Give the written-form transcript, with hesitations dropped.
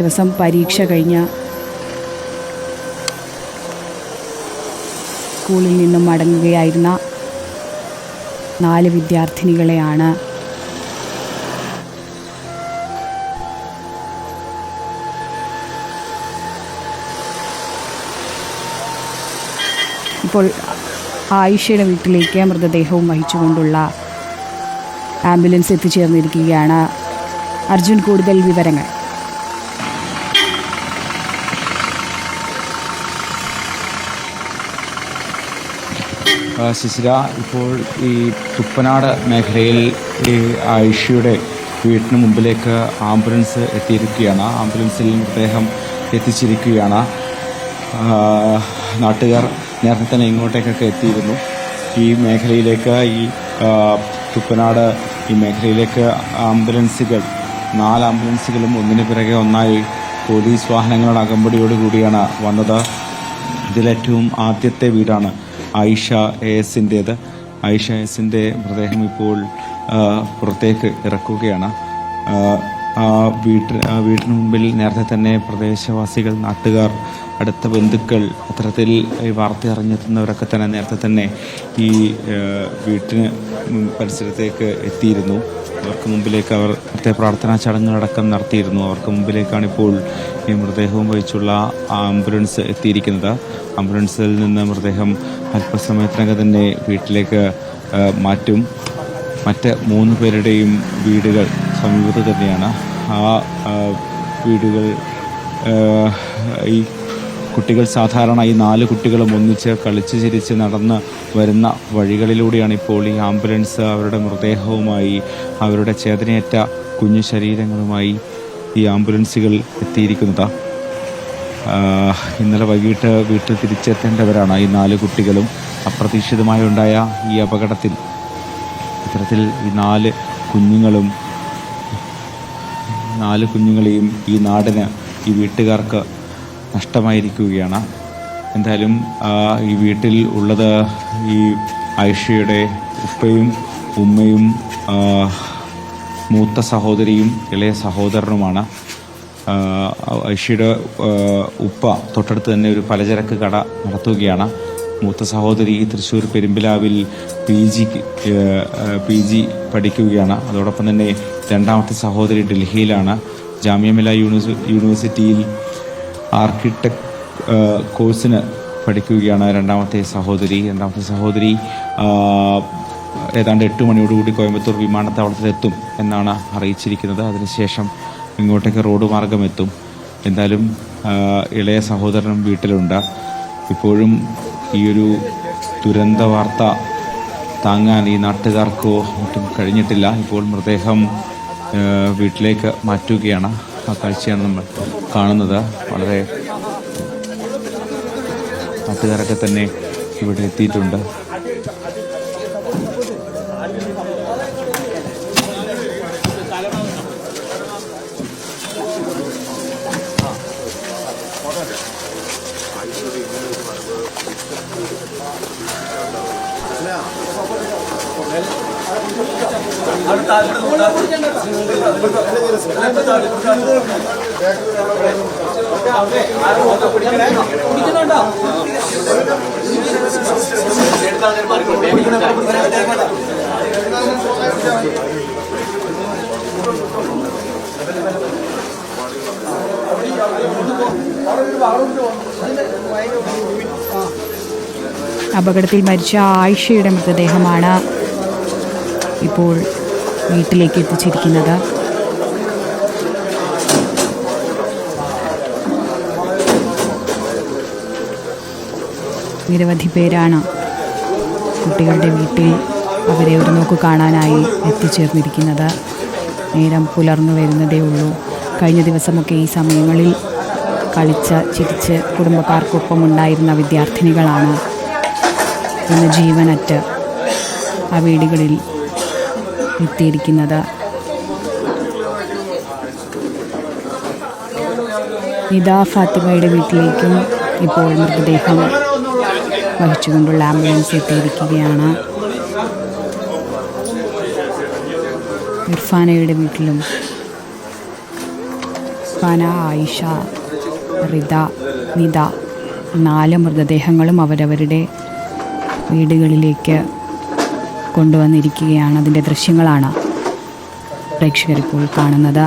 ദിവസം പരീക്ഷ കഴിഞ്ഞ് സ്കൂളിൽ നിന്നും മടങ്ങുകയായിരുന്ന 4 വിദ്യാർത്ഥിനികളെയാണ് ഇപ്പോൾ ആയിഷയുടെ വീട്ടിലേക്ക് മൃതദേഹവും വഹിച്ചുകൊണ്ടുള്ള ആംബുലൻസ് എത്തിച്ചേർന്നിരിക്കുകയാണ്. അർജുൻ, കൂടുതൽ വിവരങ്ങൾ. ശിശിര, ഇപ്പോൾ ഈ തുപ്പനാട് മേഖലയിൽ ഈ ആയിഷയുടെ വീട്ടിന് മുമ്പിലേക്ക് ആംബുലൻസ് എത്തിയിരിക്കുകയാണ്. ആംബുലൻസിൽ മൃതദേഹം എത്തിച്ചിരിക്കുകയാണ്. നാട്ടുകാർ നേരത്തെ തന്നെ ഇങ്ങോട്ടേക്കൊക്കെ എത്തിയിരുന്നു. ഈ മേഖലയിലേക്ക് തുപ്പനാട് ഈ മേഖലയിലേക്ക് ആംബുലൻസുകൾ 4 ആംബുലൻസുകളും ഒന്നിനു പിറകെ ഒന്നായി പോലീസ് വാഹനങ്ങളുടെ അകമ്പടിയോടുകൂടിയാണ് വന്നത്. ഇതിലേറ്റവും ആദ്യത്തെ വീടാണ് ആയിഷ എസിൻ്റേത്. ആയിഷ എസിൻ്റെ മൃതദേഹം ഇപ്പോൾ പുറത്തേക്ക് ഇറക്കുകയാണ്. വീട്ടിന് മുമ്പിൽ നേരത്തെ തന്നെ പ്രദേശവാസികൾ, നാട്ടുകാർ, അടുത്ത ബന്ധുക്കൾ, അത്തരത്തിൽ ഈ വാർത്ത അറിഞ്ഞെത്തുന്നവരൊക്കെ തന്നെ നേരത്തെ തന്നെ ഈ വീട്ടിന് പരിസരത്തേക്ക് എത്തിയിരുന്നു. അവർക്ക് മുമ്പിലേക്ക് അവർ നേരത്തെ പ്രാർത്ഥനാ ചടങ്ങുകളടക്കം നടത്തിയിരുന്നു. അവർക്ക് മുമ്പിലേക്കാണിപ്പോൾ ഈ മൃതദേഹവും വഹിച്ചുള്ള ആംബുലൻസ് എത്തിയിരിക്കുന്നത്. ആംബുലൻസിൽ നിന്ന് മൃതദേഹം അല്പസമയത്തിനകം തന്നെ വീട്ടിലേക്ക് മാറ്റും. മറ്റ് 3 പേരുടെയും വീടുകൾ സമീപത്ത് തന്നെയാണ്. ആ വീടുകൾ ഈ കുട്ടികൾ സാധാരണ ഈ 4 കുട്ടികളും ഒന്നിച്ച് കളിച്ച് ചിരിച്ച് നടന്ന് വരുന്ന വഴികളിലൂടെയാണ് ഇപ്പോൾ ഈ ആംബുലൻസ് അവരുടെ മൃതദേഹവുമായി, അവരുടെ ചേതനയേറ്റ കുഞ്ഞു ശരീരങ്ങളുമായി ഈ ആംബുലൻസുകൾ എത്തിയിരിക്കുന്നത്. ഇന്നലെ വൈകിട്ട് വീട്ടിൽ തിരിച്ചെത്തേണ്ടവരാണ് ഈ 4 കുട്ടികളും. അപ്രതീക്ഷിതമായി ഉണ്ടായ ഈ അപകടത്തിൽ ഇത്തരത്തിൽ ഈ 4 കുഞ്ഞുങ്ങളെയും ഈ നാടിന്, ഈ വീട്ടുകാർക്ക് നഷ്ടമായിരിക്കുകയാണ്. എന്തായാലും ഈ വീട്ടിൽ ഉള്ളത് ഈ ആയിഷയുടെ ഉപ്പയും ഉമ്മയും മൂത്ത സഹോദരിയും ഇളയ സഹോദരനുമാണ്. ആയിഷയുടെ ഉപ്പ തൊട്ടടുത്ത് തന്നെ ഒരു പലചരക്ക് കട നടത്തുകയാണ്. മൂത്ത സഹോദരി തൃശ്ശൂർ പെരുമ്പിലാവിൽ PG പഠിക്കുകയാണ്. അതോടൊപ്പം തന്നെ രണ്ടാമത്തെ സഹോദരി ഡൽഹിയിലാണ്. ജാമിയ മിലിയ യൂണിവേഴ്സിറ്റിയിൽ ആർക്കിടെക്ട് കോഴ്സിന് പഠിക്കുകയാണ് രണ്ടാമത്തെ സഹോദരി ഏതാണ്ട് 8 മണിയോടുകൂടി കോയമ്പത്തൂർ വിമാനത്താവളത്തിലെത്തും എന്നാണ് അറിയിച്ചിരിക്കുന്നത്. അതിനുശേഷം ഇങ്ങോട്ടേക്ക് റോഡ് മാർഗം എത്തും. എന്തായാലും ഇളയ സഹോദരനും വീട്ടിലുണ്ട്. ഇപ്പോഴും ഈ ഒരു ദുരന്ത വാർത്ത താങ്ങാൻ ഈ നാട്ടുകാർക്കോ മറ്റും കഴിഞ്ഞിട്ടില്ല. ഇപ്പോൾ മൃതദേഹം വീട്ടിലേക്ക് മാറ്റുകയാണ്. ആ കാഴ്ചയാണ് നമ്മൾ കാണുന്നത്. വളരെ നാട്ടുകാരൊക്കെ തന്നെ ഇവിടെ എത്തിയിട്ടുണ്ട്. അപകടത്തിൽ മരിച്ച ആയിഷയുടെ മൃതദേഹമാണ് ഇപ്പോൾ വീട്ടിലേക്ക് എത്തിച്ചിരിക്കുന്നത്. നിരവധി പേരാണ് കുട്ടികളുടെ വീട്ടിൽ അവരെ ഒരു നോക്ക് കാണാനായി എത്തിച്ചേർന്നിരിക്കുന്നത്. നേരം പുലർന്നു വരുന്നതേ ഉള്ളൂ. കഴിഞ്ഞ ദിവസമൊക്കെ ഈ സമയങ്ങളിൽ കളിച്ച് ചിരിച്ച് കുടുംബക്കാർക്കൊപ്പം ഉണ്ടായിരുന്ന വിദ്യാർത്ഥിനികളാണ് ഇന്ന് ജീവനറ്റ് ആ വീടുകളിൽ എത്തിയിരിക്കുന്നത്. നിദ ഫാത്തിമയുടെ വീട്ടിലേക്കും ഇപ്പോൾ മൃതദേഹം വഹിച്ചുകൊണ്ടുള്ള ആംബുലൻസ് എത്തിയിരിക്കുകയാണ്. ഇർഫാനയുടെ വീട്ടിലും റിസ്വാന, ആയിഷ, റിദ, നിദ 4 മൃതദേഹങ്ങളും അവരവരുടെ വീടുകളിലേക്ക് കൊണ്ടുവന്നിരിക്കുകയാണ്. അതിൻ്റെ ദൃശ്യങ്ങളാണ് പ്രേക്ഷകരിപ്പോൾ കാണുന്നത്.